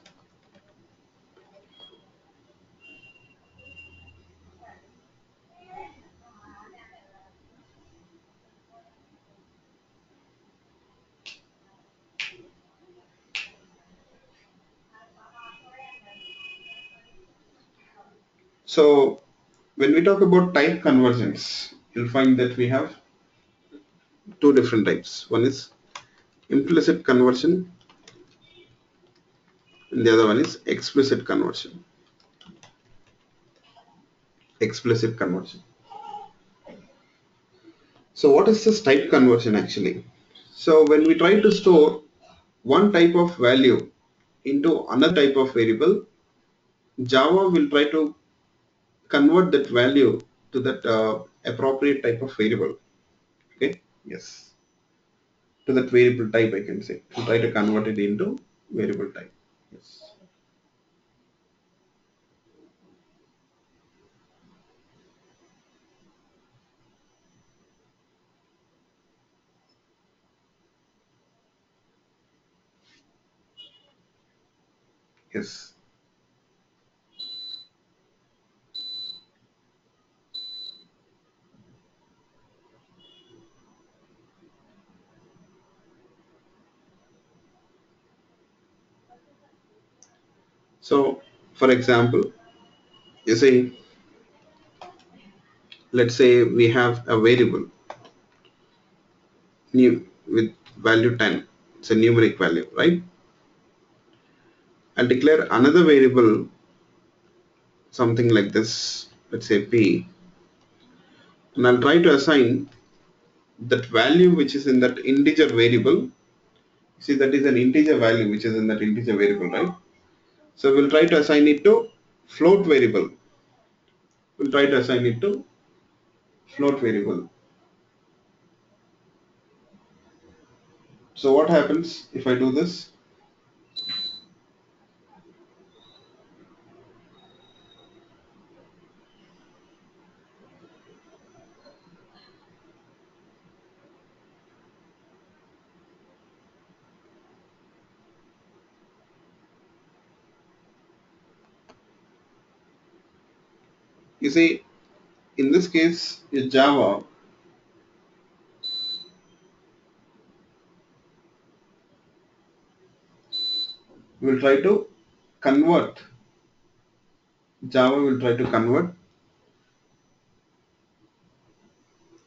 So when we talk about type conversions, you'll find that we have two different types. One is implicit conversion and the other one is explicit conversion. Explicit conversion. So what is this type conversion actually? So when we try to store one type of value into another type of variable, Java will try to convert that value to that appropriate type of variable. Okay, yes, to that variable type, I can say, to try to convert it into variable type. Yes, yes. So for example, you say, let's say we have a variable new with value 10. It's a numeric value, right? I'll declare another variable, something like this, let's say p, and I'll try to assign that value which is in that integer variable. See, that is an integer value which is in that integer variable, right? So we'll try to assign it to float variable. We'll try to assign it to float variable. So what happens if I do this? You see, in this case, in Java, we'll try to convert. Java will try to convert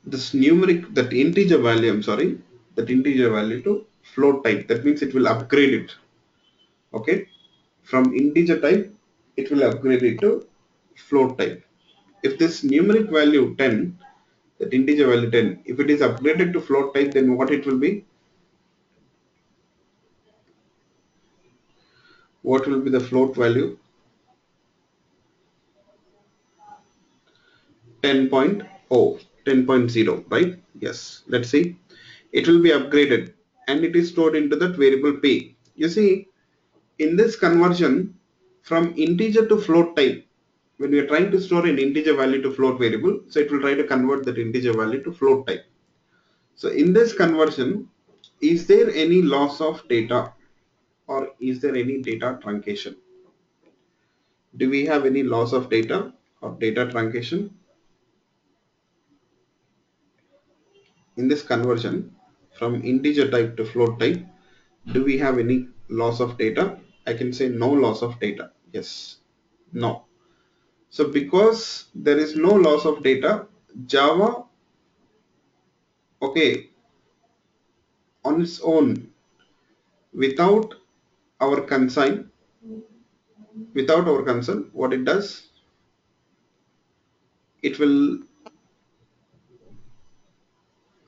this numeric, that integer value, I'm sorry, that integer value to float type. That means it will upgrade it. Okay, from integer type, it will upgrade it to float type. If this numeric value 10, that integer value 10, if it is upgraded to float type, then what it will be? What will be the float value? 10.0, 10.0, right? Yes. Let's see. it will be upgraded and it is stored into that variable p. You see, in this conversion from integer to float type, when we are trying to store an integer value to float variable, so it will try to convert that integer value to float type. So in this conversion, is there any loss of data or is there any data truncation? Do we have any loss of data or data truncation? In this conversion from integer type to float type, do we have any loss of data? I can say no loss of data. Yes, no. So because there is no loss of data, Java, okay, on its own, without our consent, what it does, it will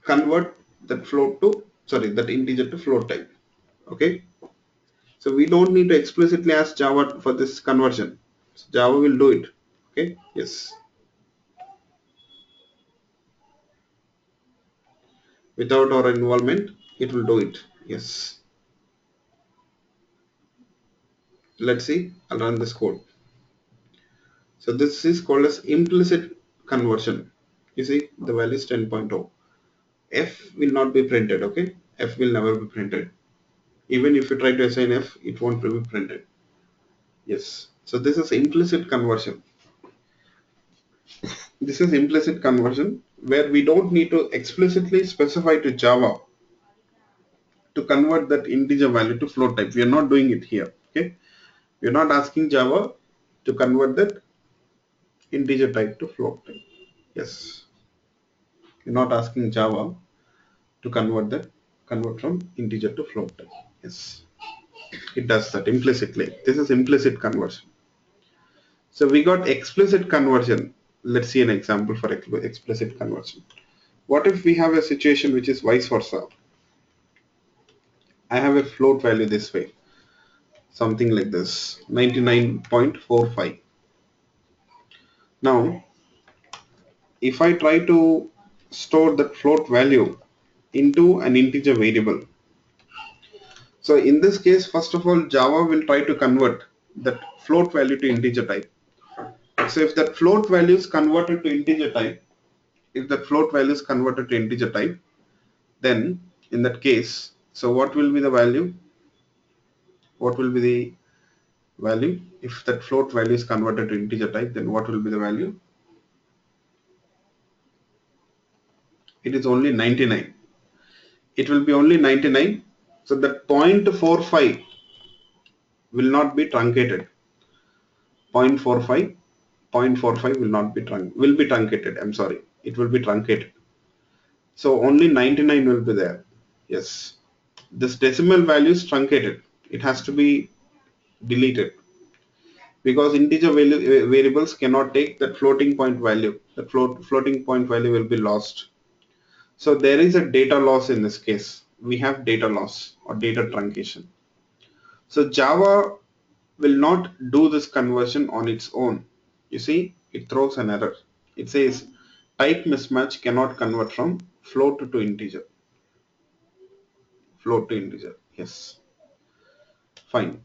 convert that that integer to float type. Okay. So we don't need to explicitly ask Java for this conversion. So Java will do it. Okay. Yes. Without our involvement, it will do it. Yes. Let's see. I'll run this code. So this is called as implicit conversion. You see, the value is 10.0. F will not be printed. Okay. F will never be printed. Even if you try to assign F, it won't be printed. Yes. So this is implicit conversion. This is implicit conversion where we don't need to explicitly specify to Java to convert that integer value to float type. We are not doing it here. Okay. We are not asking Java to convert that integer type to float type. Yes. You're not asking Java to convert from integer to float type. Yes. It does that implicitly. This is implicit conversion. So we got explicit conversion. Let's see an example for explicit conversion. What if we have a situation which is vice versa? I have a float value this way, something like this, 99.45. Now, if I try to store that float value into an integer variable, so in this case, first of all, Java will try to convert that float value to integer type. So if that float value is converted to integer type, then in that case, so what will be the value? What will be the value? If that float value is converted to integer type, then what will be the value? It is only 99. It will be only 99. So that 0.45 will not be truncated. 0.45 will not be truncated. I'm sorry. It will be truncated. So only 99 will be there. Yes. This decimal value is truncated. It has to be deleted because integer variables cannot take that floating point value. The floating point value will be lost. So there is a data loss in this case. We have data loss or data truncation. So Java will not do this conversion on its own. You see, it throws an error. It says type mismatch cannot convert from float to integer. Float to integer. Yes. Fine.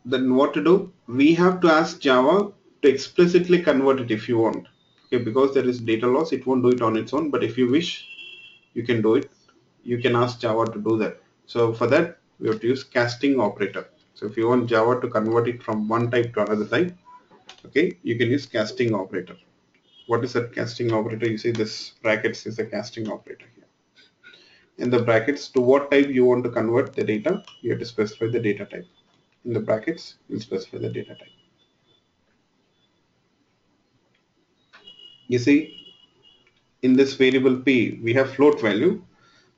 Then what to do? We have to ask Java to explicitly convert it if you want. Okay, because there is data loss, it won't do it on its own. But if you wish, you can do it. You can ask Java to do that. So for that, we have to use casting operator. So if you want Java to convert it from one type to another type, okay, you can use casting operator. What is that casting operator? You see this brackets is a casting operator here. In the brackets, to what type you want to convert the data, you have to specify the data type. In the brackets, you'll specify the data type. You see, in this variable p, we have float value.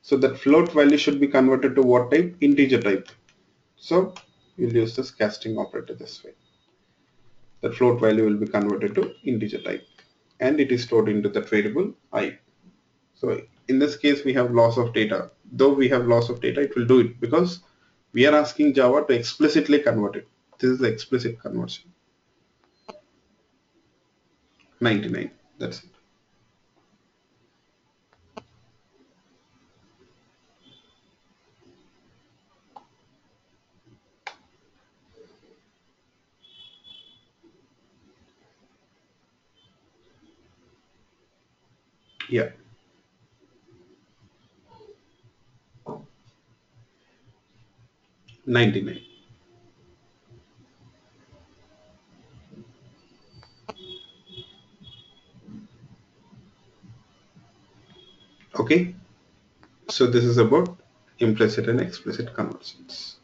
So that float value should be converted to what type? Integer type. So you'll use this casting operator this way. The float value will be converted to integer type and it is stored into that variable I. So in this case, we have loss of data. Though we have loss of data, it will do it because we are asking Java to explicitly convert it. This is the explicit conversion. 99. That's it. Yeah, 99. Okay, so this is about implicit and explicit conversions.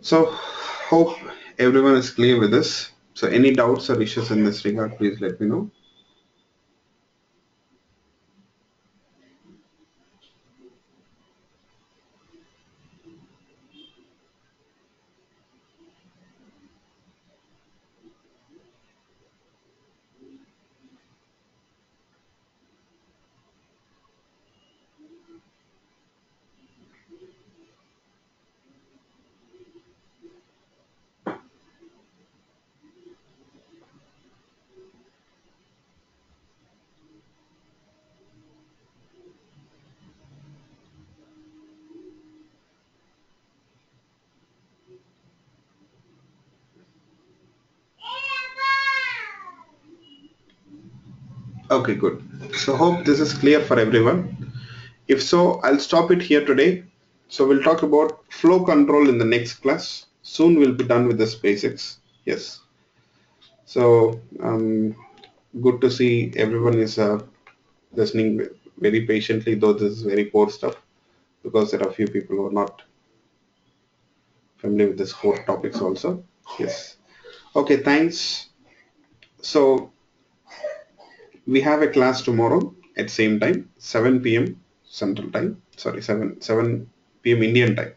So hope everyone is clear with this. So any doubts or issues in this regard, please let me know. Okay, good. So hope this is clear for everyone. If so, I'll stop it here today. So we'll talk about flow control in the next class. Soon we'll be done with this basics. Yes. So good to see everyone is listening very patiently, though this is very core stuff because there are few people who are not familiar with this core topics also. Yes. Okay, thanks. So we have a class tomorrow at same time, 7 p.m. Central Time. Sorry, 7 p.m. Indian time.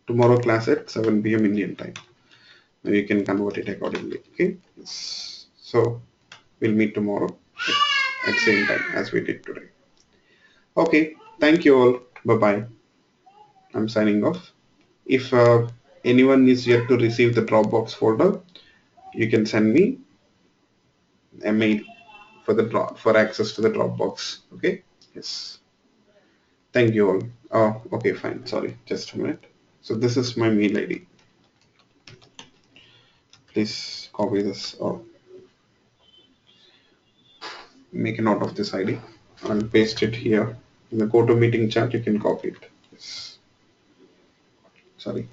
Tomorrow class at 7 p.m. Indian time. Now you can convert it accordingly. Okay. Yes. So we'll meet tomorrow at same time as we did today. Okay. Thank you all. Bye bye. I'm signing off. If anyone is yet to receive the Dropbox folder, you can send me a mail for the drop for access to the Dropbox. Okay. Yes. Thank you all. Oh, okay, fine. Sorry, just a minute. So this is my mail ID. Please copy this or make a note of this ID. I'll paste it here in the GoToMeeting chat. You can copy it. Yes. Sorry.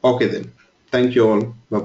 Okay then. Thank you all. Bye.